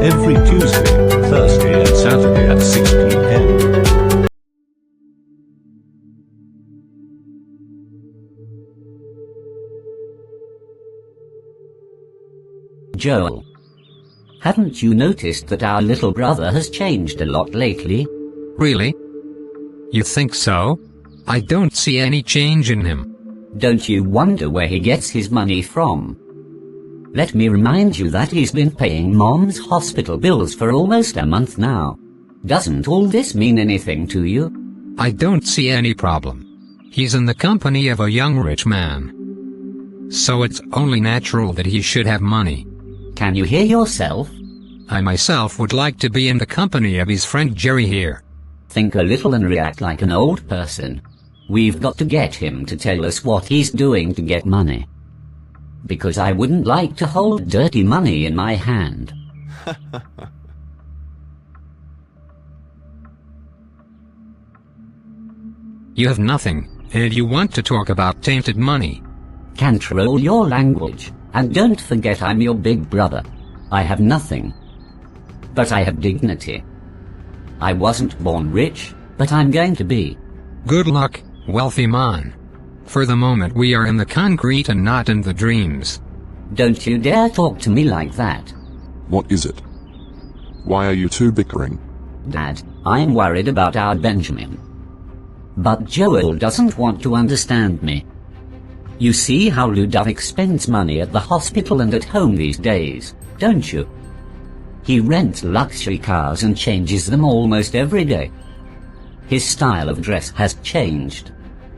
every Tuesday, Thursday and Saturday at 6 p.m. Joel, haven't you noticed that our little brother has changed a lot lately? Really? You think so? I don't see any change in him. Don't you wonder where he gets his money from? Let me remind you that he's been paying Mom's hospital bills for almost a month now. Doesn't all this mean anything to you? I don't see any problem. He's in the company of a young rich man. So it's only natural that he should have money. Can you hear yourself? I myself would like to be in the company of his friend Jerry here. Think a little and react like an old person. We've got to get him to tell us what he's doing to get money. Because I wouldn't like to hold dirty money in my hand. You have nothing, and you want to talk about tainted money. Control your language, and don't forget I'm your big brother. I have nothing. But I have dignity. I wasn't born rich, but I'm going to be. Good luck, wealthy man. For the moment we are in the concrete and not in the dreams. Don't you dare talk to me like that. What is it? Why are you two bickering? Dad, I'm worried about our Benjamin. But Joel doesn't want to understand me. You see how Ludovic spends money at the hospital and at home these days, don't you? He rents luxury cars and changes them almost every day. His style of dress has changed.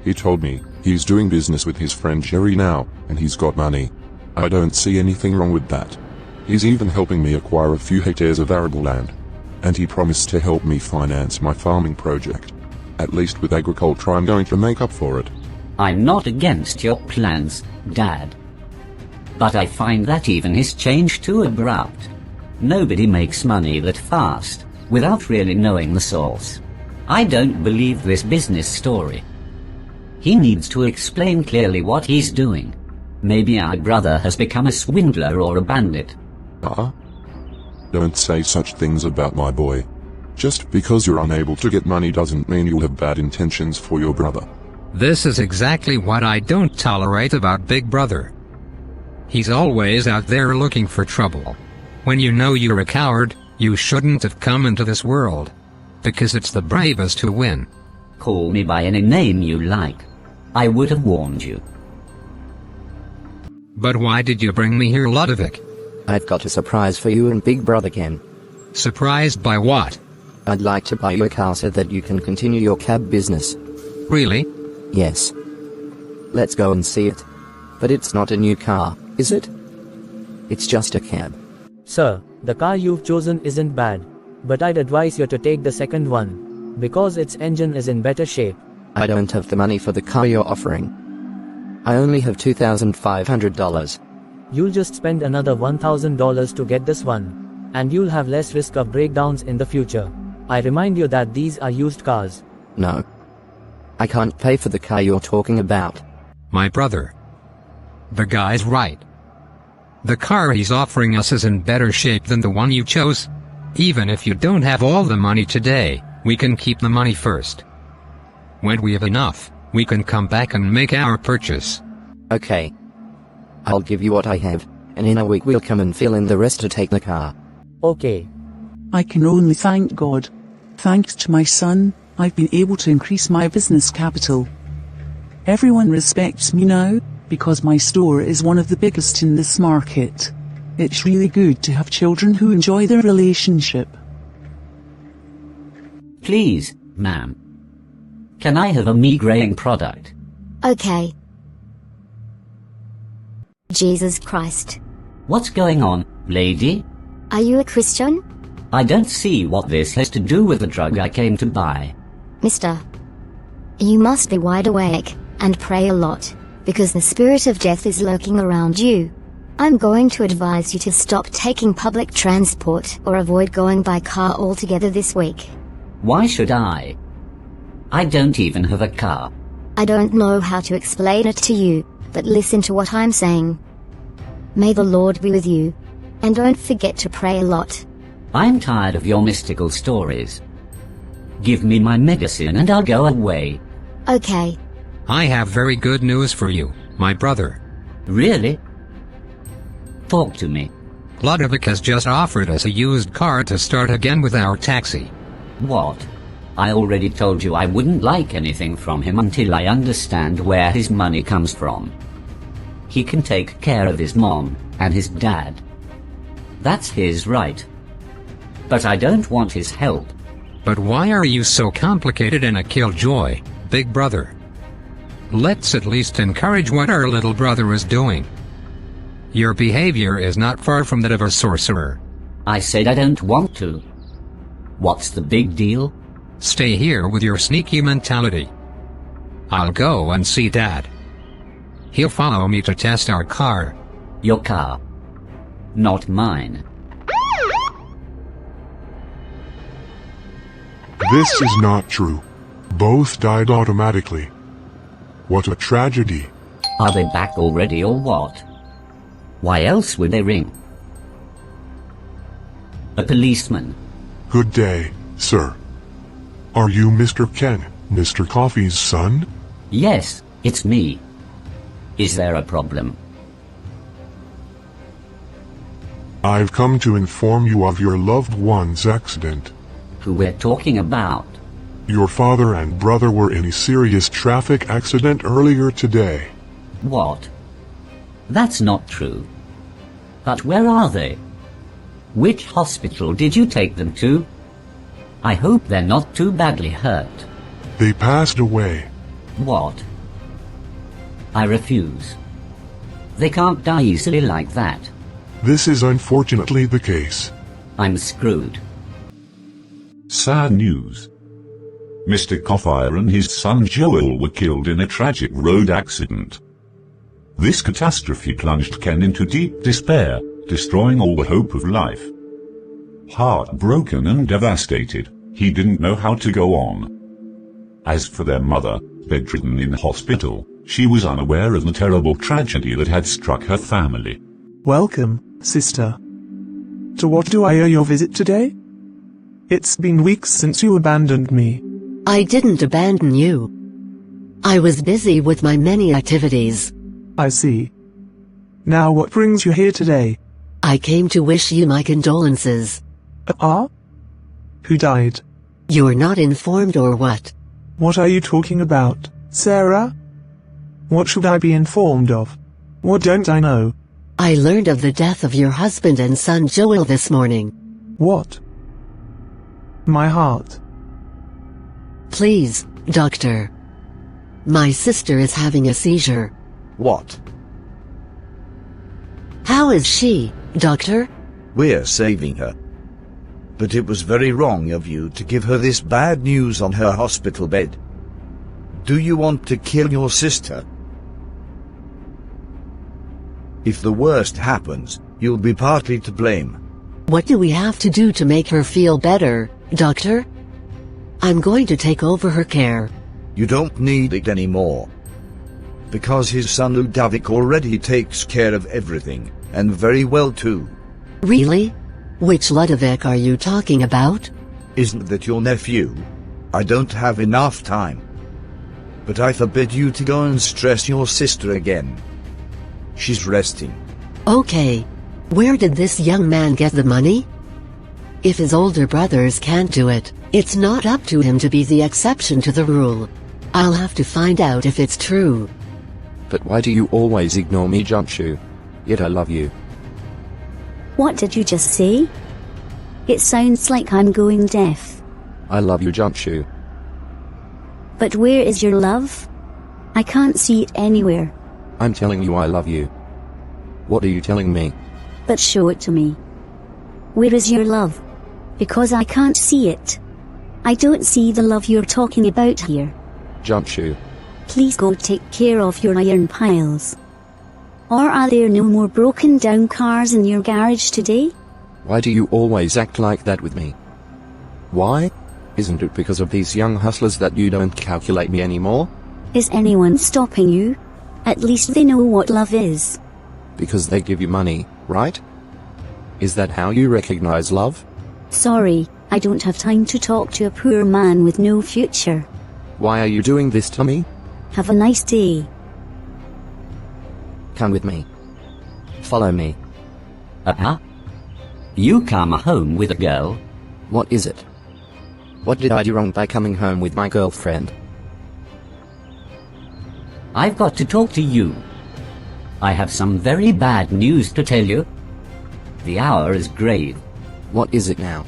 He told me he's doing business with his friend Jerry now, and he's got money. I don't see anything wrong with that. He's even helping me acquire a few hectares of arable land. And he promised to help me finance my farming project. At least with agriculture I'm going to make up for it. I'm not against your plans, Dad. But I find that even his change too abrupt. Nobody makes money that fast, without really knowing the source. I don't believe this business story. He needs to explain clearly what he's doing. Maybe our brother has become a swindler or a bandit. Don't say such things about my boy. Just because you're unable to get money doesn't mean you'll have bad intentions for your brother. This is exactly what I don't tolerate about Big Brother. He's always out there looking for trouble. When you know you're a coward, you shouldn't have come into this world. Because it's the bravest who win. Call me by any name you like. I would have warned you. But why did you bring me here, Ludovic? I've got a surprise for you and Big Brother Ken. Surprised by what? I'd like to buy you a car so that you can continue your cab business. Really? Yes. Let's go and see it. But it's not a new car, is it? It's just a cab. Sir, the car you've chosen isn't bad. But I'd advise you to take the second one. Because its engine is in better shape. I don't have the money for the car you're offering. I only have $2,500. You'll just spend another $1,000 to get this one. And you'll have less risk of breakdowns in the future. I remind you that these are used cars. No. I can't pay for the car you're talking about. My brother. The guy's right. The car he's offering us is in better shape than the one you chose. Even if you don't have all the money today, we can keep the money first. When we have enough, we can come back and make our purchase. Okay. I'll give you what I have, and in a week we'll come and fill in the rest to take the car. Okay. I can only thank God. Thanks to my son, I've been able to increase my business capital. Everyone respects me now, because my store is one of the biggest in this market. It's really good to have children who enjoy their relationship. Please, ma'am. Can I have a migraine product? Okay. Jesus Christ. What's going on, lady? Are you a Christian? I don't see what this has to do with the drug I came to buy. Mister. You must be wide awake, and pray a lot, because the spirit of death is lurking around you. I'm going to advise you to stop taking public transport or avoid going by car altogether this week. Why should I? I don't even have a car. I don't know how to explain it to you, but listen to what I'm saying. May the Lord be with you. And don't forget to pray a lot. I'm tired of your mystical stories. Give me my medicine and I'll go away. Okay. I have very good news for you, my brother. Really? Talk to me. Ludovic has just offered us a used car to start again with our taxi. What? I already told you I wouldn't like anything from him until I understand where his money comes from. He can take care of his mom and his dad. That's his right. But I don't want his help. But why are you so complicated and a killjoy, big brother? Let's at least encourage what our little brother is doing. Your behavior is not far from that of a sorcerer. I said I don't want to. What's the big deal? Stay here with your sneaky mentality. I'll go and see Dad. He'll follow me to test our car. Your car. Not mine. This is not true. Both died automatically. What a tragedy. Are they back already or what? Why else would they ring? A policeman. Good day, sir. Are you Mr. Ken, Mr. Coffee's son? Yes, it's me. Is there a problem? I've come to inform you of your loved one's accident. Who we're talking about? Your father and brother were in a serious traffic accident earlier today. What? That's not true. But where are they? Which hospital did you take them to? I hope they're not too badly hurt. They passed away. What? I refuse. They can't die easily like that. This is unfortunately the case. I'm screwed. Sad news. Mr. Coffire and his son Joel were killed in a tragic road accident. This catastrophe plunged Ken into deep despair, destroying all the hope of life. Heartbroken and devastated, he didn't know how to go on. As for their mother, bedridden in hospital, she was unaware of the terrible tragedy that had struck her family. Welcome, sister. To what do I owe your visit today? It's been weeks since you abandoned me. I didn't abandon you. I was busy with my many activities. I see. Now what brings you here today? I came to wish you my condolences. Who died? You're not informed or what? What are you talking about, Sarah? What should I be informed of? What don't I know? I learned of the death of your husband and son Joel this morning. What? My heart. Please, doctor. My sister is having a seizure. What? How is she, doctor? We're saving her. But it was very wrong of you to give her this bad news on her hospital bed. Do you want to kill your sister? If the worst happens, you'll be partly to blame. What do we have to do to make her feel better, doctor? I'm going to take over her care. You don't need it anymore. Because his son Ludovic already takes care of everything, and very well too. Really? Which Ludovic are you talking about? Isn't that your nephew? I don't have enough time. But I forbid you to go and stress your sister again. She's resting. Okay. Where did this young man get the money? If his older brothers can't do it, it's not up to him to be the exception to the rule. I'll have to find out if it's true. But why do you always ignore me, Jumpshoe? Yet I love you. What did you just say? It sounds like I'm going deaf. I love you, Jumpshoe. But where is your love? I can't see it anywhere. I'm telling you I love you. What are you telling me? But show it to me. Where is your love? Because I can't see it. I don't see the love you're talking about here. Jumpshoe. Please go take care of your iron piles. Or are there no more broken down cars in your garage today? Why do you always act like that with me? Why? Isn't it because of these young hustlers that you don't calculate me anymore? Is anyone stopping you? At least they know what love is. Because they give you money, right? Is that how you recognize love? Sorry, I don't have time to talk to a poor man with no future. Why are you doing this to me? Have a nice day. Come with me. Follow me. Uh-huh. You come home with a girl? What is it? What did I do wrong by coming home with my girlfriend? I've got to talk to you. I have some very bad news to tell you. The hour is grave. What is it now?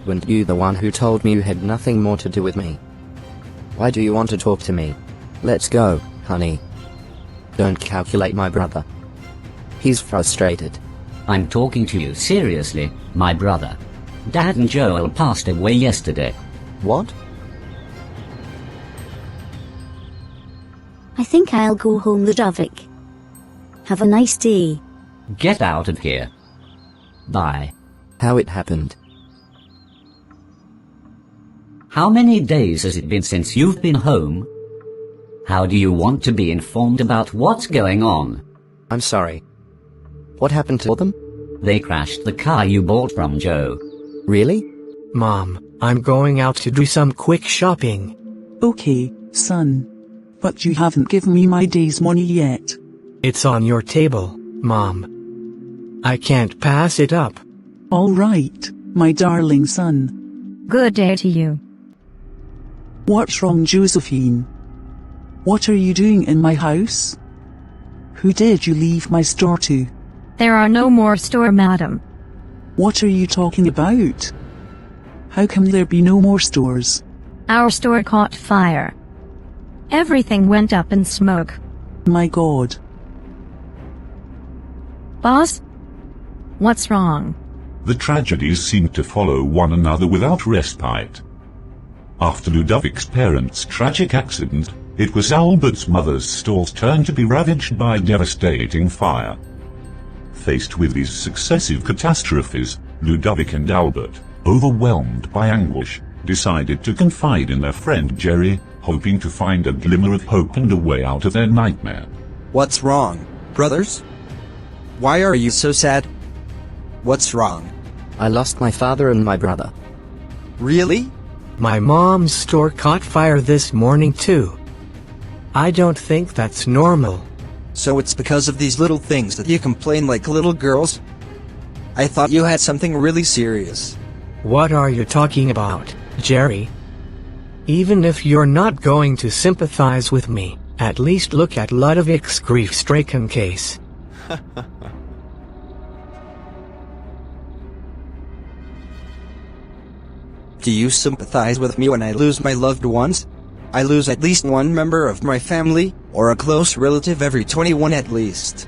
Weren't you the one who told me you had nothing more to do with me? Why do you want to talk to me? Let's go, honey. Don't calculate my brother. He's frustrated. I'm talking to you seriously, my brother. Dad and Joel passed away yesterday. What? I think I'll go home, Ludovic. Have a nice day. Get out of here. Bye. How it happened? How many days has it been since you've been home? How do you want to be informed about what's going on? I'm sorry. What happened to them? They crashed the car you bought from Joe. Really? Mom, I'm going out to do some quick shopping. Okay, son. But you haven't given me my day's money yet. It's on your table, Mom. I can't pass it up. All right, my darling son. Good day to you. What's wrong, Josephine? What are you doing in my house? Who did you leave my store to? There are no more store, madam. What are you talking about? How can there be no more stores? Our store caught fire. Everything went up in smoke. My God. Boss? What's wrong? The tragedies seemed to follow one another without respite. After Ludovic's parents' tragic accident, it was Albert's mother's store's turn to be ravaged by devastating fire. Faced with these successive catastrophes, Ludovic and Albert, overwhelmed by anguish, decided to confide in their friend Jerry, hoping to find a glimmer of hope and a way out of their nightmare. What's wrong, brothers? Why are you so sad? What's wrong? I lost my father and my brother. Really? My mom's store caught fire this morning too. I don't think that's normal. So it's because of these little things that you complain like little girls? I thought you had something really serious. What are you talking about, Jerry? Even if you're not going to sympathize with me, at least look at Ludovic's grief-stricken case. Do you sympathize with me when I lose my loved ones? I lose at least one member of my family, or a close relative every 21 at least.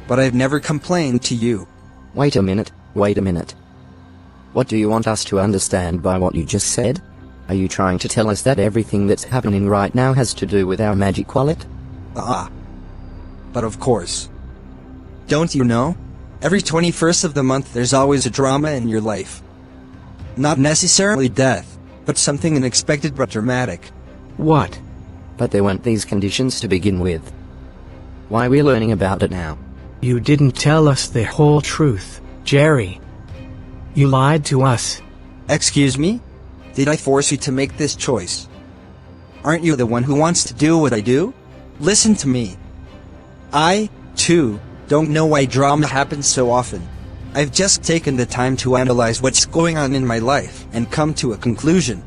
But I've never complained to you. Wait a minute. What do you want us to understand by what you just said? Are you trying to tell us that everything that's happening right now has to do with our magic wallet? But of course. Don't you know? Every 21st of the month there's always a drama in your life. Not necessarily death, but something unexpected but dramatic. What? But there weren't these conditions to begin with. Why are we learning about it now? You didn't tell us the whole truth, Jerry. You lied to us. Excuse me? Did I force you to make this choice? Aren't you the one who wants to do what I do? Listen to me. I, too, don't know why drama happens so often. I've just taken the time to analyze what's going on in my life and come to a conclusion.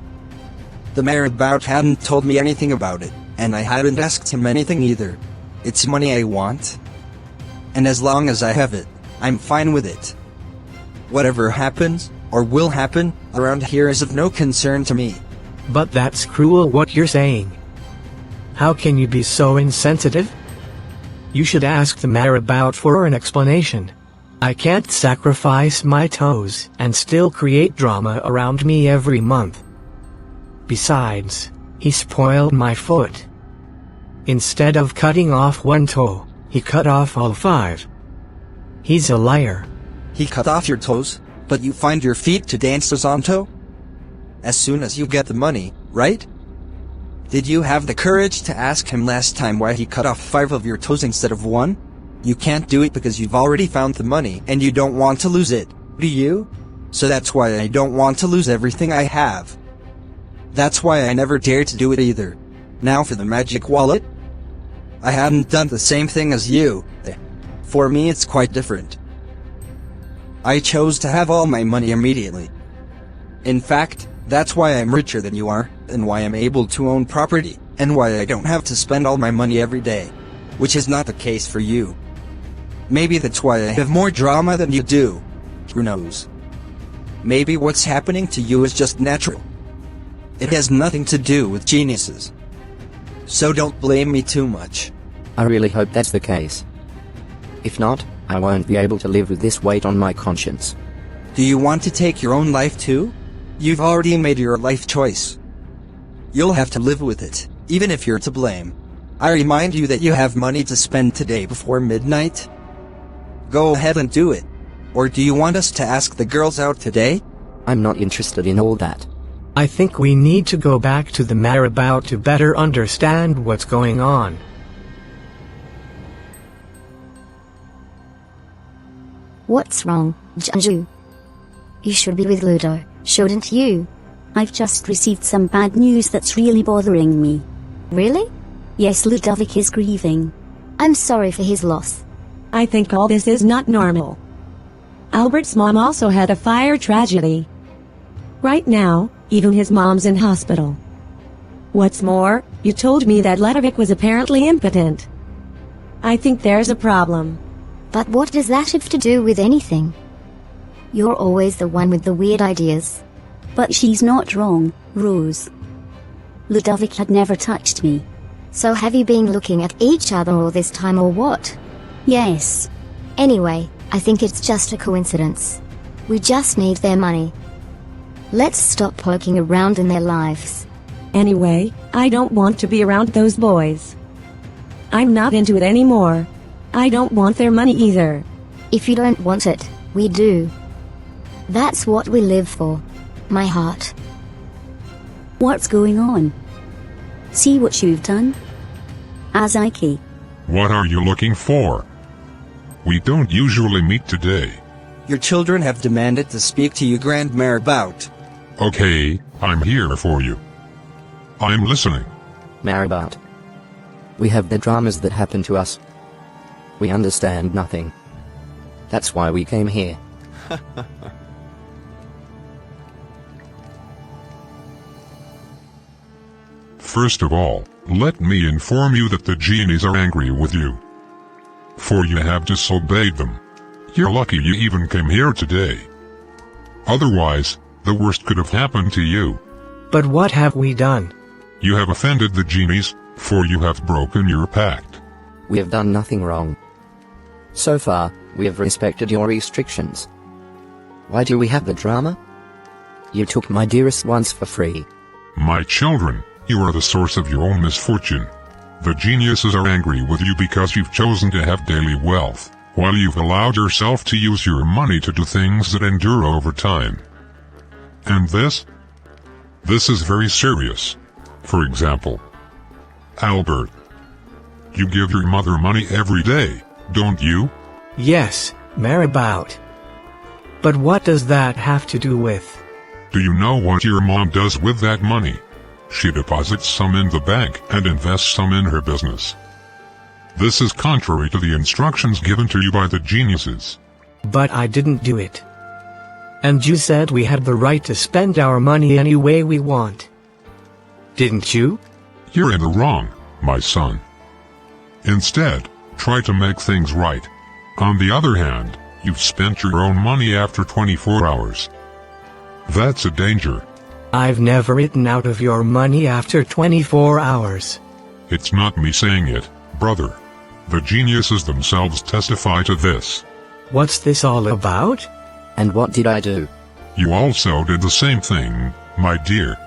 The mayor about hadn't told me anything about it, and I hadn't asked him anything either. It's money I want. And as long as I have it, I'm fine with it. Whatever happens, or will happen, around here is of no concern to me. But that's cruel what you're saying. How can you be so insensitive? You should ask the mayor about for an explanation. I can't sacrifice my toes and still create drama around me every month. Besides, he spoiled my foot. Instead of cutting off one toe, he cut off all 5. He's a liar. He cut off your toes, but you find your feet to dance on? As soon as you get the money, right? Did you have the courage to ask him last time why he cut off 5 of your toes instead of 1? You can't do it because you've already found the money and you don't want to lose it, do you? So that's why I don't want to lose everything I have. That's why I never dared to do it either. Now for the magic wallet. I haven't done the same thing as you. For me it's quite different. I chose to have all my money immediately. In fact, that's why I'm richer than you are, and why I'm able to own property, and why I don't have to spend all my money every day. Which is not the case for you. Maybe that's why I have more drama than you do. Who knows? Maybe what's happening to you is just natural. It has nothing to do with geniuses. So don't blame me too much. I really hope that's the case. If not, I won't be able to live with this weight on my conscience. Do you want to take your own life too? You've already made your life choice. You'll have to live with it, even if you're to blame. I remind you that you have money to spend today before midnight. Go ahead and do it. Or do you want us to ask the girls out today? I'm not interested in all that. I think we need to go back to the marabout to better understand what's going on. What's wrong, Janju? You should be with Ludo, shouldn't you? I've just received some bad news that's really bothering me. Really? Yes, Ludovic is grieving. I'm sorry for his loss. I think all this is not normal. Albert's mom also had a fire tragedy. Right now, even his mom's in hospital. What's more, you told me that Ludovic was apparently impotent. I think there's a problem. But what does that have to do with anything? You're always the one with the weird ideas. But she's not wrong, Rose. Ludovic had never touched me. So have you been looking at each other all this time or what? Yes. Anyway, I think it's just a coincidence. We just need their money. Let's stop poking around in their lives. Anyway, I don't want to be around those boys. I'm not into it anymore. I don't want their money either. If you don't want it, we do. That's what we live for. My heart. What's going on? See what you've done? Azaiki. What are you looking for? We don't usually meet today. Your children have demanded to speak to you, Grand Marabout. Okay, I'm here for you. I'm listening. Marabout. We have the dramas that happen to us. We understand nothing. That's why we came here. First of all, let me inform you that the genies are angry with you. For you have disobeyed them. You're lucky you even came here today. Otherwise, the worst could have happened to you. But what have we done? You have offended the genies, for you have broken your pact. We have done nothing wrong. So far, we have respected your restrictions. Why do we have the drama? You took my dearest ones for free. My children, you are the source of your own misfortune. The geniuses are angry with you because you've chosen to have daily wealth, while you've allowed yourself to use your money to do things that endure over time. And this is very serious. For example, Albert, you give your mother money every day, don't you? Yes, Marabout. But what does that have to do with? Do you know what your mom does with that money? She deposits some in the bank and invests some in her business. This is contrary to the instructions given to you by the geniuses. But I didn't do it. And you said we had the right to spend our money any way we want. Didn't you? You're in the wrong, my son. Instead, try to make things right. On the other hand, you've spent your own money after 24 hours. That's a danger. I've never eaten out of your money after 24 hours. It's not me saying it, brother. The geniuses themselves testify to this. What's this all about? And what did I do? You also did the same thing, my dear.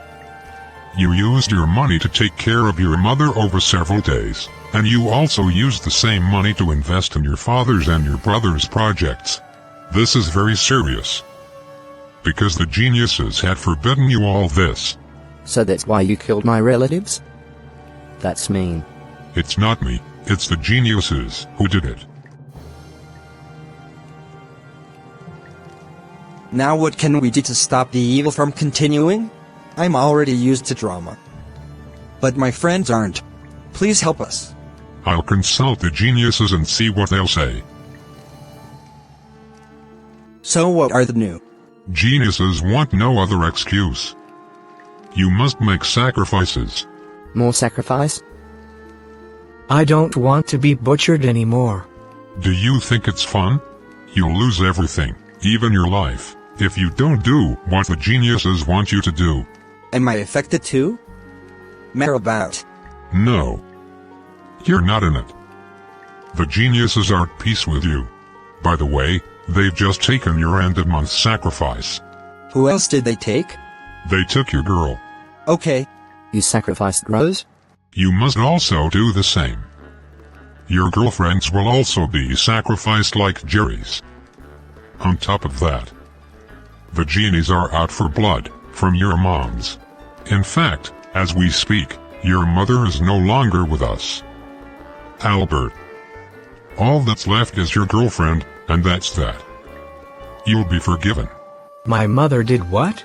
You used your money to take care of your mother over several days, and you also used the same money to invest in your father's and your brother's projects. This is very serious. Because the geniuses had forbidden you all this. So that's why you killed my relatives? That's mean. It's not me, it's the geniuses who did it. Now what can we do to stop the evil from continuing? I'm already used to drama. But my friends aren't. Please help us. I'll consult the geniuses and see what they'll say. So what are the new? Geniuses want no other excuse. You must make sacrifices. More sacrifice? I don't want to be butchered anymore. Do you think it's fun? You'll lose everything, even your life, if you don't do what the geniuses want you to do. Am I affected too? Marabout. No. You're not in it. The geniuses are at peace with you. By the way, they've just taken your end of month sacrifice. Who else did they take? They took your girl. Okay. You sacrificed Rose? You must also do the same. Your girlfriends will also be sacrificed like Jerry's. On top of that, the genies are out for blood from your moms. In fact, as we speak, your mother is no longer with us. Albert. All that's left is your girlfriend, and that's that. You'll be forgiven. My mother did what?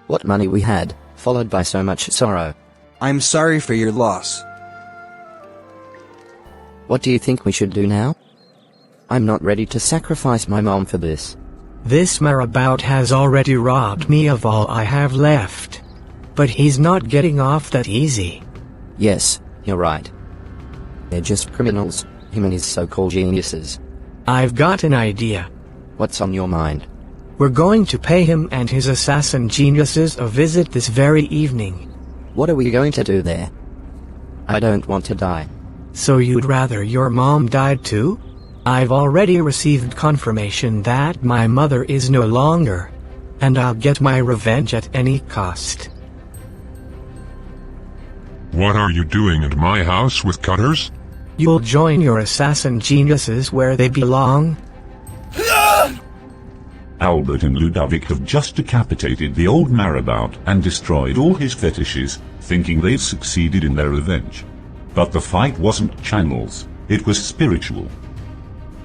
What money we had, followed by so much sorrow. I'm sorry for your loss. What do you think we should do now? I'm not ready to sacrifice my mom for this. This marabout has already robbed me of all I have left. But he's not getting off that easy. Yes, you're right. They're just criminals, him and his so-called geniuses. I've got an idea. What's on your mind? We're going to pay him and his assassin geniuses a visit this very evening. What are we going to do there? I don't want to die. So you'd rather your mom died too? I've already received confirmation that my mother is no longer, and I'll get my revenge at any cost. What are you doing at my house with cutters? You'll join your assassin geniuses where they belong? Albert and Ludovic have just decapitated the old marabout and destroyed all his fetishes, thinking they've succeeded in their revenge. But the fight wasn't channels, it was spiritual.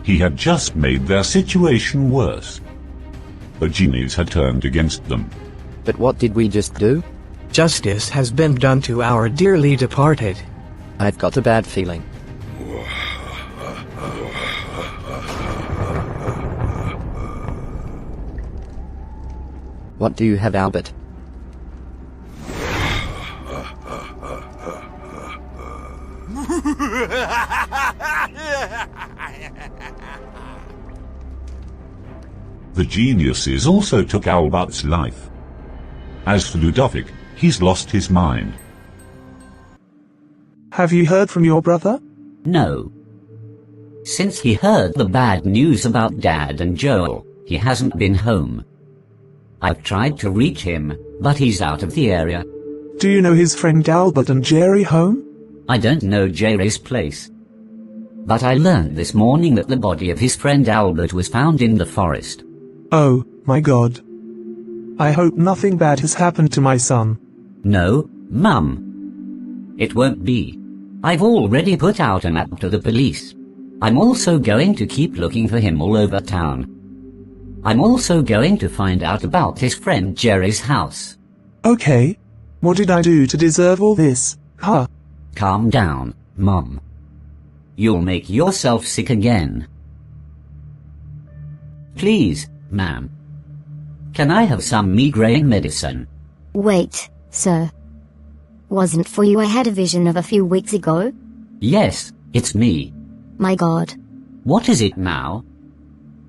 He had just made their situation worse. The genies had turned against them. But what did we just do? Justice has been done to our dearly departed. I've got a bad feeling. What do you have, Albert? The geniuses also took Albert's life. As for Ludovic, he's lost his mind. Have you heard from your brother? No. Since he heard the bad news about Dad and Joel, he hasn't been home. I've tried to reach him, but he's out of the area. Do you know his friend Albert and Jerry home? I don't know Jerry's place. But I learned this morning that the body of his friend Albert was found in the forest. Oh, my God. I hope nothing bad has happened to my son. No, Mum. It won't be. I've already put out an app to the police. I'm also going to keep looking for him all over town. I'm also going to find out about his friend Jerry's house. Okay. What did I do to deserve all this, huh? Calm down, Mum. You'll make yourself sick again. Please, ma'am. Can I have some migraine medicine? Wait, sir. Wasn't for you I had a vision of a few weeks ago? Yes, it's me. My God. What is it now?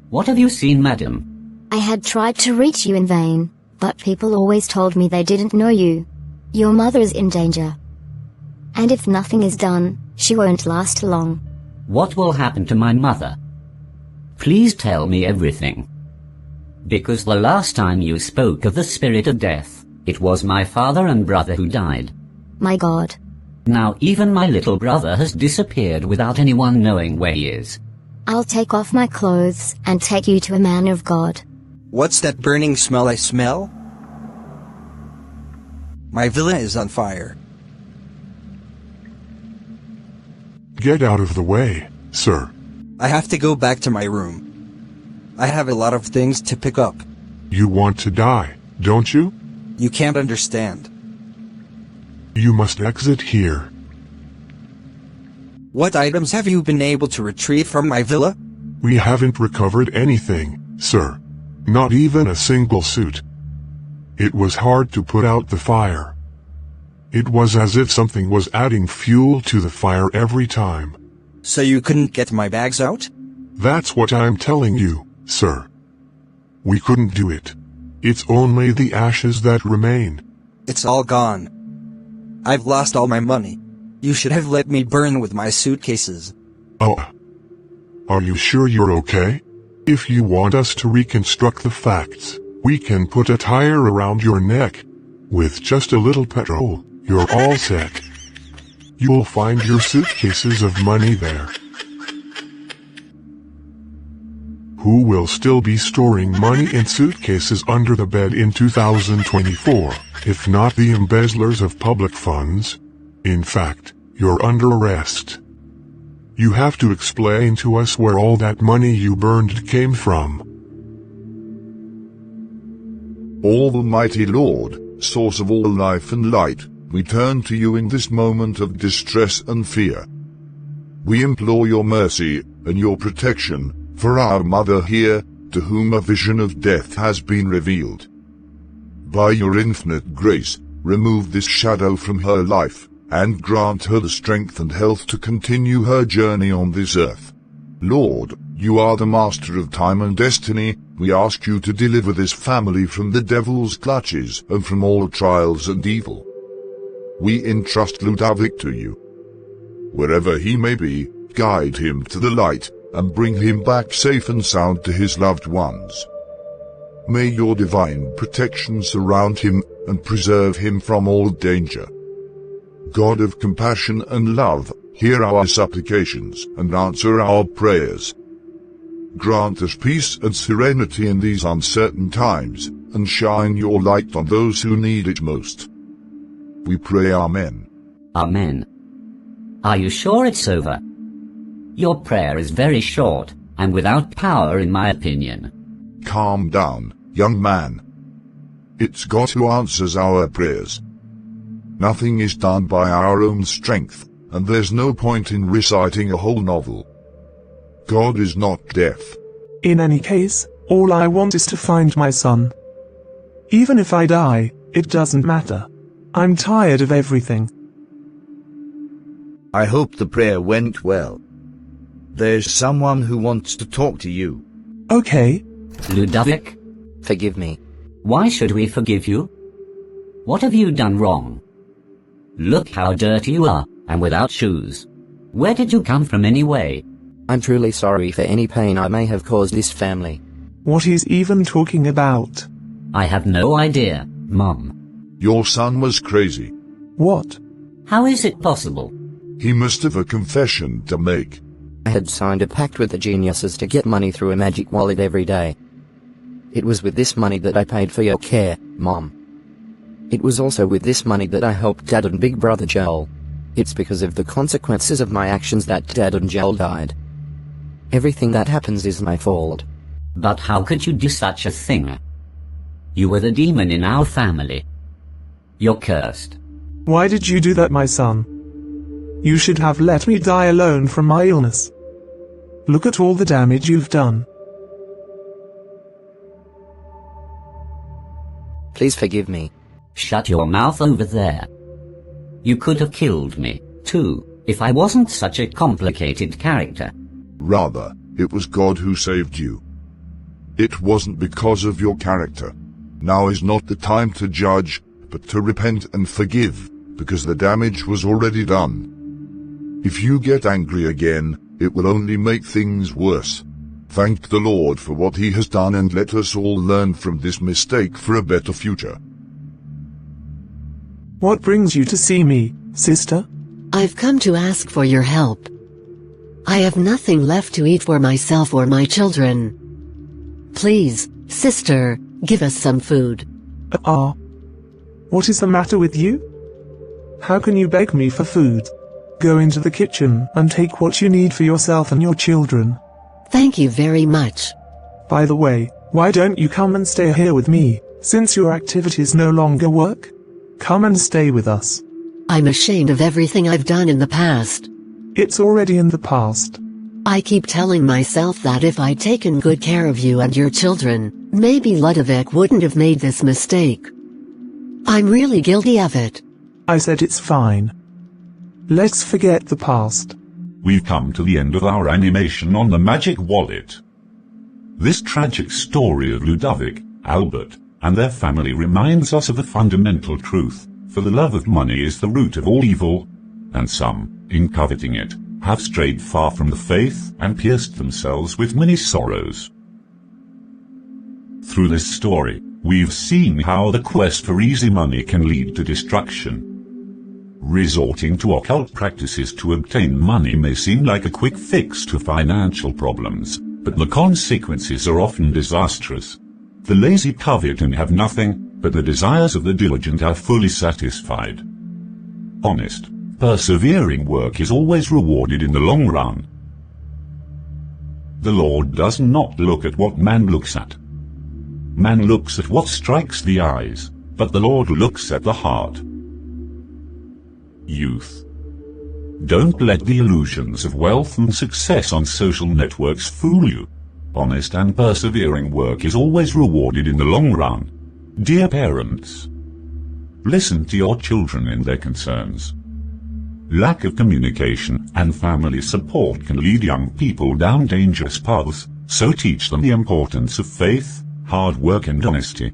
What have you seen, madam? I had tried to reach you in vain, but people always told me they didn't know you. Your mother is in danger. And if nothing is done, she won't last long. What will happen to my mother? Please tell me everything. Because the last time you spoke of the spirit of death, it was my father and brother who died. My God. Now even my little brother has disappeared without anyone knowing where he is. I'll take off my clothes and take you to a man of God. What's that burning smell I smell? My villa is on fire. Get out of the way, sir. I have to go back to my room. I have a lot of things to pick up. You want to die, don't you? You can't understand. You must exit here. What items have you been able to retrieve from my villa? We haven't recovered anything, sir. Not even a single suit. It was hard to put out the fire. It was as if something was adding fuel to the fire every time. So you couldn't get my bags out? That's what I'm telling you, sir. We couldn't do it. It's only the ashes that remain. It's all gone. I've lost all my money. You should have let me burn with my suitcases. Oh. Are you sure you're okay? If you want us to reconstruct the facts, we can put a tire around your neck. With just a little petrol, you're all set. You'll find your suitcases of money there. Who will still be storing money in suitcases under the bed in 2024, if not the embezzlers of public funds? In fact, you're under arrest. You have to explain to us where all that money you burned came from. Almighty Lord, source of all life and light, we turn to you in this moment of distress and fear. We implore your mercy and your protection for our mother here, to whom a vision of death has been revealed. By your infinite grace, remove this shadow from her life, and grant her the strength and health to continue her journey on this earth. Lord, you are the master of time and destiny. We ask you to deliver this family from the devil's clutches and from all trials and evil. We entrust Ludovic to you. Wherever he may be, guide him to the light, and bring him back safe and sound to his loved ones. May your divine protection surround him and preserve him from all danger. God of compassion and love, hear our supplications and answer our prayers. Grant us peace and serenity in these uncertain times, and shine your light on those who need it most. We pray, Amen. Amen. Are you sure it's over? Your prayer is very short, and without power in my opinion. Calm down, young man. It's God who answers our prayers. Nothing is done by our own strength, and there's no point in reciting a whole novel. God is not deaf. In any case, all I want is to find my son. Even if I die, it doesn't matter. I'm tired of everything. I hope the prayer went well. There's someone who wants to talk to you. Okay. Ludovic? Forgive me. Why should we forgive you? What have you done wrong? Look how dirty you are, and without shoes. Where did you come from anyway? I'm truly sorry for any pain I may have caused this family. What he's even talking about? I have no idea, Mum. Your son was crazy. What? How is it possible? He must have a confession to make. I had signed a pact with the geniuses to get money through a magic wallet every day. It was with this money that I paid for your care, Mom. It was also with this money that I helped Dad and Big Brother Joel. It's because of the consequences of my actions that Dad and Joel died. Everything that happens is my fault. But how could you do such a thing? You were the demon in our family. You're cursed. Why did you do that, my son? You should have let me die alone from my illness. Look at all the damage you've done. Please forgive me. Shut your mouth over there. You could have killed me, too, if I wasn't such a complicated character. Rather, it was God who saved you. It wasn't because of your character. Now is not the time to judge, but to repent and forgive, because the damage was already done. If you get angry again, it will only make things worse. Thank the Lord for what he has done, and let us all learn from this mistake for a better future. What brings you to see me, sister? I've come to ask for your help. I have nothing left to eat for myself or my children. Please, sister, give us some food. What is the matter with you? How can you beg me for food? Go into the kitchen and take what you need for yourself and your children. Thank you very much. By the way, why don't you come and stay here with me, since your activities no longer work? Come and stay with us. I'm ashamed of everything I've done in the past. It's already in the past. I keep telling myself that if I'd taken good care of you and your children, maybe Ludovic wouldn't have made this mistake. I'm really guilty of it. I said it's fine. Let's forget the past. We've come to the end of our animation on the magic wallet. This tragic story of Ludovic, Albert, and their family reminds us of a fundamental truth, for the love of money is the root of all evil, and some, in coveting it, have strayed far from the faith and pierced themselves with many sorrows. Through this story, we've seen how the quest for easy money can lead to destruction. Resorting to occult practices to obtain money may seem like a quick fix to financial problems, but the consequences are often disastrous. The lazy covet and have nothing, but the desires of the diligent are fully satisfied. Honest, persevering work is always rewarded in the long run. The Lord does not look at what man looks at. Man looks at what strikes the eyes, but the Lord looks at the heart. Youth. Don't let the illusions of wealth and success on social networks fool you. Honest and persevering work is always rewarded in the long run. Dear parents, listen to your children in their concerns. Lack of communication and family support can lead young people down dangerous paths, so teach them the importance of faith, hard work and honesty.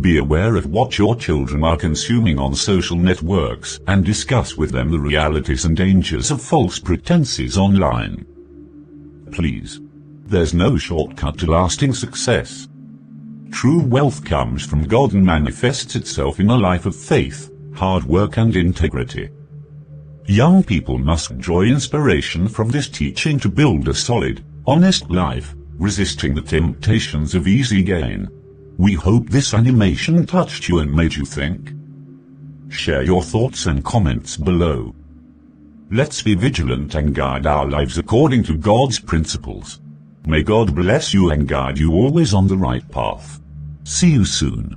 Be aware of what your children are consuming on social networks and discuss with them the realities and dangers of false pretenses online. Please, there's no shortcut to lasting success. True wealth comes from God and manifests itself in a life of faith, hard work and integrity. Young people must draw inspiration from this teaching to build a solid, honest life, resisting the temptations of easy gain. We hope this animation touched you and made you think. Share your thoughts and comments below. Let's be vigilant and guide our lives according to God's principles. May God bless you and guide you always on the right path. See you soon.